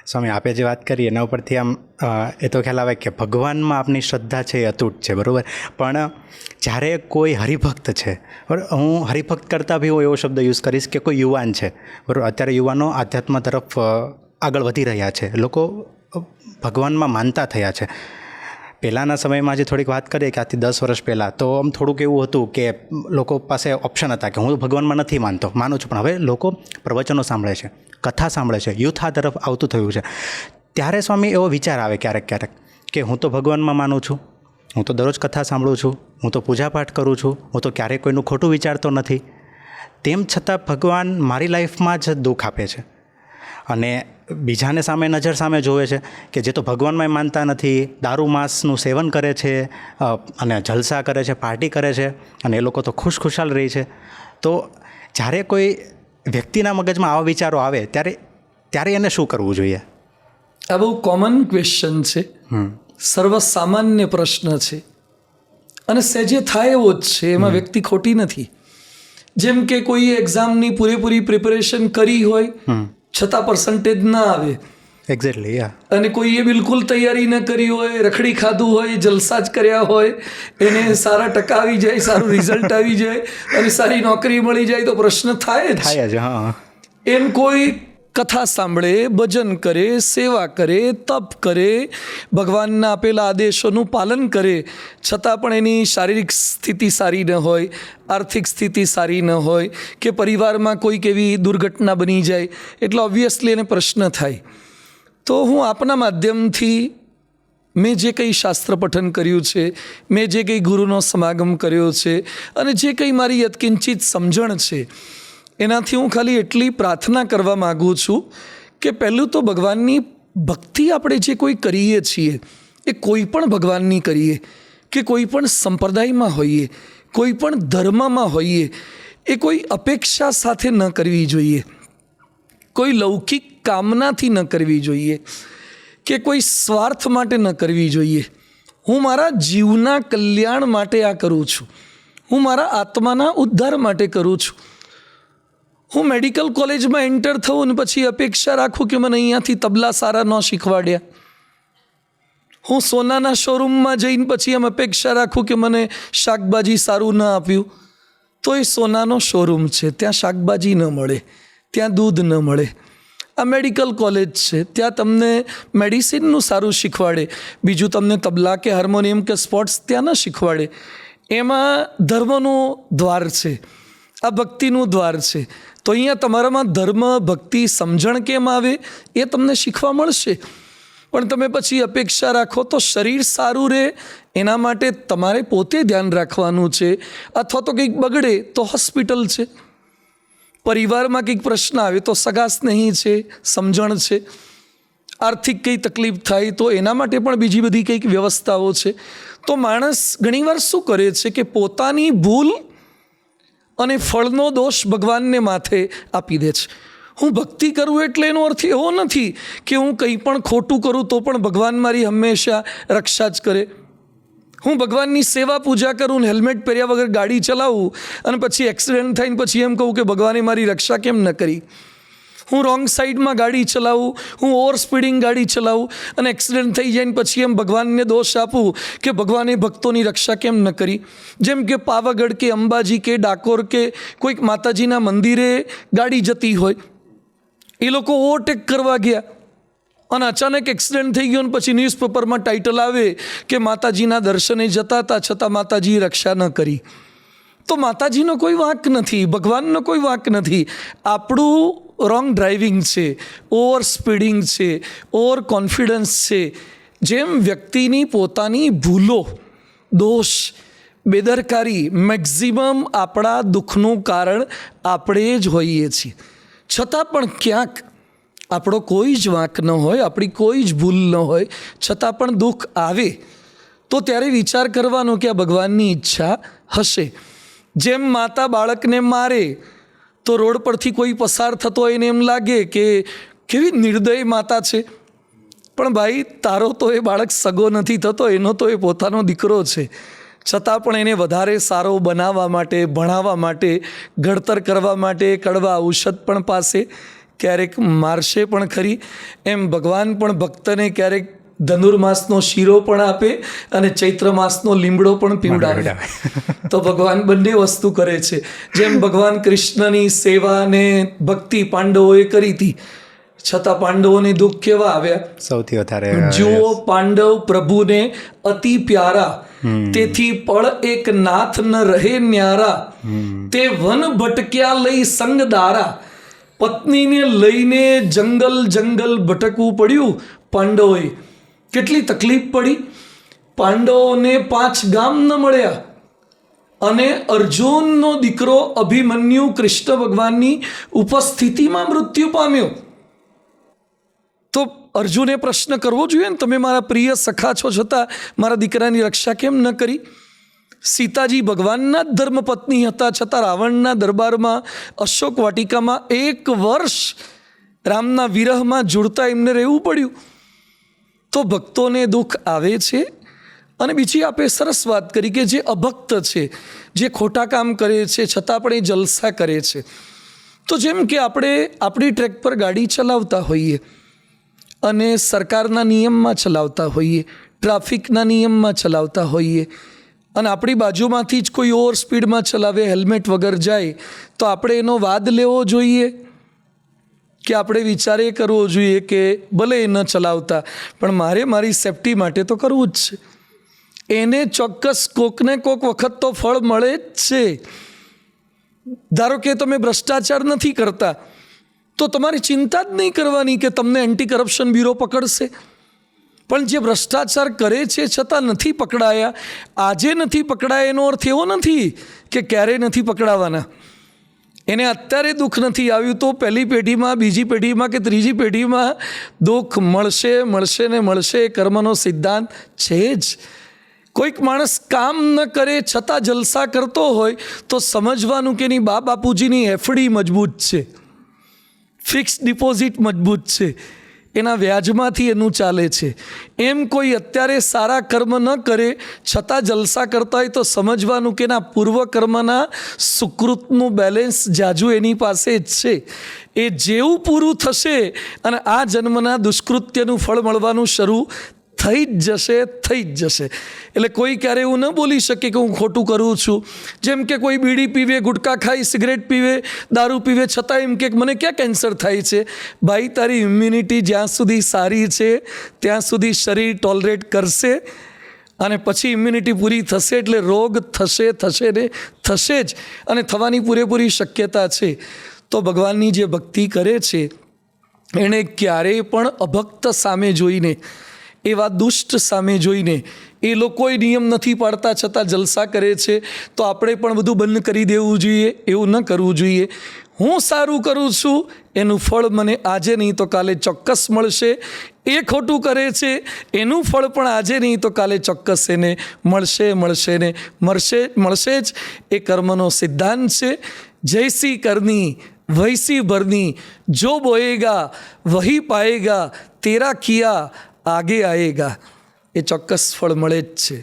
સ્વામી, આપે જે વાત કરી એના ઉપરથી આમ એ તો ખ્યાલ આવે કે ભગવાનમાં આપની શ્રદ્ધા છે એ અતૂટ છે, બરાબર. પણ જ્યારે કોઈ હરિભક્ત છે, બરાબર, હું હરિભક્ત કરતાં બી હું એવો શબ્દ યુઝ કરીશ કે કોઈ યુવાન છે, બરાબર. અત્યારે યુવાનો આધ્યાત્મ તરફ આગળ વધી રહ્યા છે, લોકો ભગવાનમાં માનતા થયા છે. પહેલાંના સમયમાં જે થોડીક વાત કરીએ કે આજથી 10 વર્ષ પહેલાં, તો આમ થોડુંક એવું હતું કે લોકો પાસે ઓપ્શન હતા કે હું ભગવાનમાં નથી માનું છું, પણ હવે લોકો પ્રવચનો સાંભળે છે, કથા સાંભળે છે, યુથ આ તરફ આવતું થયું છે. ત્યારે સ્વામી એવો વિચાર આવે ક્યારેક કે હું તો ભગવાનમાં માનું છું, હું તો દરરોજ કથા સાંભળું છું, હું તો પૂજાપાઠ કરું છું, હું તો ક્યારેય કોઈનું ખોટું વિચારતો નથી, તેમ છતાં ભગવાન મારી લાઈફમાં જ દુઃખ આપે છે. અને બીજાને સામે નજર સામે જોવે છે કે જે તો ભગવાનમાં માનતા નથી, દારૂ માંસનું સેવન કરે છે અને જલસા કરે છે, પાર્ટી કરે છે, અને એ લોકો તો ખુશખુશાલ રહે છે. તો જ્યારે કોઈ વ્યક્તિના મગજમાં આવા વિચારો આવે ત્યારે એને શું કરવું જોઈએ? આ બહુ કોમન ક્વેશ્ચન છે, સર્વસામાન્ય પ્રશ્ન છે, અને સહેજે થાય એવો જ છે, એમાં વ્યક્તિ ખોટી નથી. જેમ કે કોઈ એક્ઝામની પૂરેપૂરી પ્રિપેરેશન કરી હોય છતાં પર્સન્ટેજ ના આવે, એક્ઝેક્ટલી, અને કોઈએ બિલકુલ તૈયારી ન કરી હોય, રખડી ખાધું હોય, જલસા જ કર્યા હોય, એને સારા ટકા આવી જાય, સારું રિઝલ્ટ આવી જાય અને સારી નોકરી મળી જાય, તો પ્રશ્ન થાય જ. હા. એમ કોઈ કથા સાંભળે, ભજન કરે, સેવા કરે, તપ કરે, ભગવાનના આપેલા આદેશોનું પાલન કરે, છતાં પણ એની શારીરિક સ્થિતિ સારી ન હોય, આર્થિક સ્થિતિ સારી ન હોય, કે પરિવારમાં કોઈક એવી દુર્ઘટના બની જાય, એટલે ઓબ્વિયસલી એને પ્રશ્ન થાય. તો હું આપના માધ્યમથી મેં જે કંઈ શાસ્ત્ર પઠન કર્યું છે, મેં જે કંઈ ગુરુનો સમાગમ કર્યો છે, અને જે કંઈ મારી યત્કિંચિત સમજણ છે, એનાથી હું ખાલી એટલી પ્રાર્થના કરવા માગું છું કે પહેલું તો ભગવાનની ભક્તિ આપણે જે કોઈ કરીએ છીએ, એ કોઈ પણ ભગવાનની કરીએ, કે કોઈ પણ સંપ્રદાયમાં હોઈએ, કોઈ પણ ધર્મમાં હોઈએ, એ કોઈ અપેક્ષા સાથે ન કરવી જોઈએ, કોઈ લૌકિક કામનાથી ન કરવી જોઈએ, કે કોઈ સ્વાર્થ માટે ન કરવી જોઈએ. હું મારા જીવના કલ્યાણ માટે આ કરું છું, હું મારા આત્માના ઉદ્ધાર માટે કરું છું. હું મેડિકલ કોલેજમાં એન્ટર થઉં ને પછી અપેક્ષા રાખું કે મને અહીંયાથી તબલા સારા ન શીખવાડ્યા. હું સોનાના શોરૂમમાં જઈને પછી એમ અપેક્ષા રાખું કે મને શાકભાજી સારું ન આપ્યું, તો એ સોનાનો શોરૂમ છે, ત્યાં શાકભાજી ન મળે, ત્યાં દૂધ ન મળે. આ મેડિકલ કોલેજ છે, ત્યાં તમને મેડિસિનનું સારું શીખવાડે, બીજું તમને તબલા કે હાર્મોનિયમ કે સ્પોર્ટ્સ ત્યાં ન શીખવાડે. એમાં ધર્મનું દ્વાર છે, આ ભક્તિનું દ્વાર છે. તો અહીંયા તમારામાં ધર્મ, ભક્તિ, સમજણ કેમ આવે એ તમને શીખવા મળશે. પણ તમે પછી અપેક્ષા રાખો તો શરીર સારું રહે એના માટે તમારે પોતે ધ્યાન રાખવાનું છે, અથવા તો કંઈક બગડે તો હોસ્પિટલ છે, પરિવારમાં કંઈક પ્રશ્ન આવે તો સગા સ્નેહી છે, સમજણ છે, આર્થિક કંઈ તકલીફ થાય તો એના માટે પણ બીજી બધી કંઈક વ્યવસ્થાઓ છે. તો માણસ ઘણીવાર શું કરે છે કે પોતાની ભૂલ અને ફળનો દોષ ભગવાનને માથે આપી દે છે. હું ભક્તિ કરું એટલે એનો અર્થ એવો નથી કે હું કંઈ પણ ખોટું કરું તો પણ ભગવાન મારી હંમેશા રક્ષા જ કરે. હું ભગવાનની સેવા પૂજા કરું, હેલ્મેટ પહેર્યા વગર ગાડી ચલાવું અને પછી એક્સિડન્ટ થઈને પછી એમ કહું કે ભગવાને મારી રક્ષા કેમ ન કરી. હું રોંગ સાઈડમાં ગાડી ચલાવું, હું ઓવર સ્પીડિંગ ગાડી ચલાવું અને એક્સિડન્ટ થઈ જાય ને પછી એમ ભગવાનને દોષ આપું કે ભગવાને ભક્તોની રક્ષા કેમ ન કરી. જેમ કે પાવાગઢ કે અંબાજી કે ડાકોર કે કોઈક માતાજીના મંદિરે ગાડી જતી હોય, એ લોકો ઓવરટેક કરવા ગયા અને અચાનક એક્સિડન્ટ થઈ ગયો, ને પછી ન્યૂઝપેપરમાં ટાઇટલ આવે કે માતાજીના દર્શને જતા હતા છતાં માતાજીએ રક્ષા ન કરી. તો માતાજીનો કોઈ વાંક નથી, ભગવાનનો કોઈ વાંક નથી, આપણું રોંગ ડ્રાઇવિંગ છે, ઓવર સ્પીડિંગ છે, ઓવર કોન્ફિડન્સ છે. જેમ વ્યક્તિની પોતાની ભૂલો, દોષ, બેદરકારી મેક્ઝિમમ આપણા દુઃખનું કારણ આપણે જ હોઈએ છીએ, છતાં પણ ક્યાંક આપણો કોઈ જ વાંક ન હોય, આપણી કોઈ જ ભૂલ ન હોય, છતાં પણ દુઃખ આવે તો ત્યારે વિચાર કરવાનો કે આ ભગવાનની ઈચ્છા હશે. જેમ માતા બાળકને મારે તો રોડ પરથી કોઈ પસાર થતો એને એમ લાગે કે કેવી નિર્દય માતા છે, પણ ભાઈ તારો તો એ બાળક સગો નથી થતો, એનો તો એ પોતાનો દીકરો છે, છતાં પણ એને વધારે સારો બનાવવા માટે, ભણાવવા માટે, ઘડતર કરવા માટે કડવા ઔષધ પણ પાસે, ક્યારેક મારશે પણ ખરી. એમ ભગવાન પણ ભક્તને ક્યારેક ધનુર્માસનો શીરો પણ આપે અને ચૈત્ર માસનો લીમડો પણ પીવડાવે. તો ભગવાન બંને વસ્તુ કરે છે. જેમ ભગવાન કૃષ્ણની સેવા અને ભક્તિ પાંડવોએ કરી હતી, છતાં પાંડવોને દુઃખ કેવા આવ્યા? સૌથી વધારે જુઓ પાંડવ પ્રભુને અતિ પ્યારા, તેથી પળ એક નાથ ન રહે ન્યારા, તે વન ભટક્યા લઈ સંગ દારા. પત્નીને લઈને જંગલ જંગલ ભટકવું પડ્યું પાંડવોએ. કેટલી તકલીફ પડી. પાંડવોને 5 ગામ ન મળ્યા અને અર્જુનનો દીકરો અભિમન્યુ કૃષ્ણ ભગવાનની ઉપસ્થિતિમાં મૃત્યુ પામ્યો. તો અર્જુને પ્રશ્ન કરવો જોઈએ ને, તમે મારા પ્રિય સખા છો છતાં મારા દીકરાની રક્ષા કેમ ન કરી? સીતાજી ભગવાનના જ ધર્મપત્ની હતા, છતાં રાવણના દરબારમાં અશોક વાટિકામાં 1 વર્ષ રામના વિરહમાં જોડતા એમને રહેવું પડ્યું. તો ભક્તોને દુઃખ આવે છે. અને બીજી આપે સરસ વાત કરી કે જે અભક્ત છે, જે ખોટા કામ કરે છે છતાં પણ એ જલસા કરે છે. તો જેમ કે આપણે આપણી ટ્રેક પર ગાડી ચલાવતા હોઈએ અને સરકારના નિયમમાં ચલાવતા હોઈએ, ટ્રાફિકના નિયમમાં ચલાવતા હોઈએ, અને આપણી બાજુમાંથી જ કોઈ ઓવર સ્પીડમાં ચલાવે, હેલ્મેટ વગર જાય, તો આપણે એનો વાદ લેવો જોઈએ કે આપણે વિચારે કરવો જોઈએ કે ભલે એ ન ચલાવતા પણ મારે મારી સેફટી માટે તો કરવું જ છે. એને ચોક્કસ કોકને કોક વખત તો ફળ મળે જ છે. ધારો કે તમે ભ્રષ્ટાચાર નથી કરતા તો તમારી ચિંતા જ નહીં કરવાની કે તમને એન્ટી કરપ્શન બ્યુરો પકડશે. પણ જે ભ્રષ્ટાચાર કરે છે છતાં નથી પકડાયા, આજે નથી પકડાયા એનો અર્થ એવો નથી કે ક્યારેય નથી પકડાવાના. એને અત્યારે દુઃખ નથી આવ્યું તો પહેલી પેઢીમાં, બીજી પેઢીમાં કે ત્રીજી પેઢીમાં દુઃખ મળશે મળશે ને મળશે. એ કર્મનો સિદ્ધાંત છે જ. કોઈક માણસ કામ ન કરે છતાં જલસા કરતો હોય તો સમજવાનું કે એની બાપુજીની એફડી મજબૂત છે, ફિક્સ ડિપોઝિટ મજબૂત છે, એના વ્યાજમાંથી એનું ચાલે છે. એમ કોઈ અત્યારે સારા કર્મ ન કરે છતાં જલસા કરતા હોય તો સમજવાનું કે એના પૂર્વકર્મના સુકૃતનું બેલેન્સ જાજુ એની પાસે જ છે. એ જેવું પૂરું થશે અને આ જન્મના દુષ્કૃત્યનું ફળ મળવાનું શરૂ થઈ જ જશે. એટલે કોઈ ક્યારે એવું ન બોલી શકે કે હું ખોટું કરું છું. જેમ કે કોઈ બીડી પીવે, ગુટખા ખાય, સિગરેટ પીવે, દારૂ પીવે, છતાં એમ કે મને ક્યાં કેન્સર થાય છે? ભાઈ, તારી ઇમ્યુનિટી જ્યાં સુધી સારી છે ત્યાં સુધી શરીર ટોલરેટ કરશે અને પછી ઇમ્યુનિટી પૂરી થશે એટલે રોગ થશે ને થશે જ, અને થવાની પૂરેપૂરી શક્યતા છે. તો ભગવાનની જે ભક્તિ કરે છે એણે ક્યારેય પણ અભક્ત સામે જોઈને, એવા દુષ્ટ સામે જોઈને, એ લોકોએ નિયમ નથી પાડતા છતાં જલસા કરે છે તો આપણે પણ બધું બંધ કરી દેવું જોઈએ. એવું ન કરવું જોઈએ. હું સારું કરું છું એનું ફળ મને આજે નહીં તો કાલે ચોક્કસ મળશે. એ ખોટું કરે છે એનું ફળ પણ આજે નહીં તો કાલે ચોક્કસ એને મળશે જ. એ કર્મનો સિદ્ધાંત છે. જૈસી કરની વૈસી ભરની, જો બોએગા વહી પાએગા, તેરા કિયા આગે આએગા. એ ચોક્કસ ફળ મળે જ છે.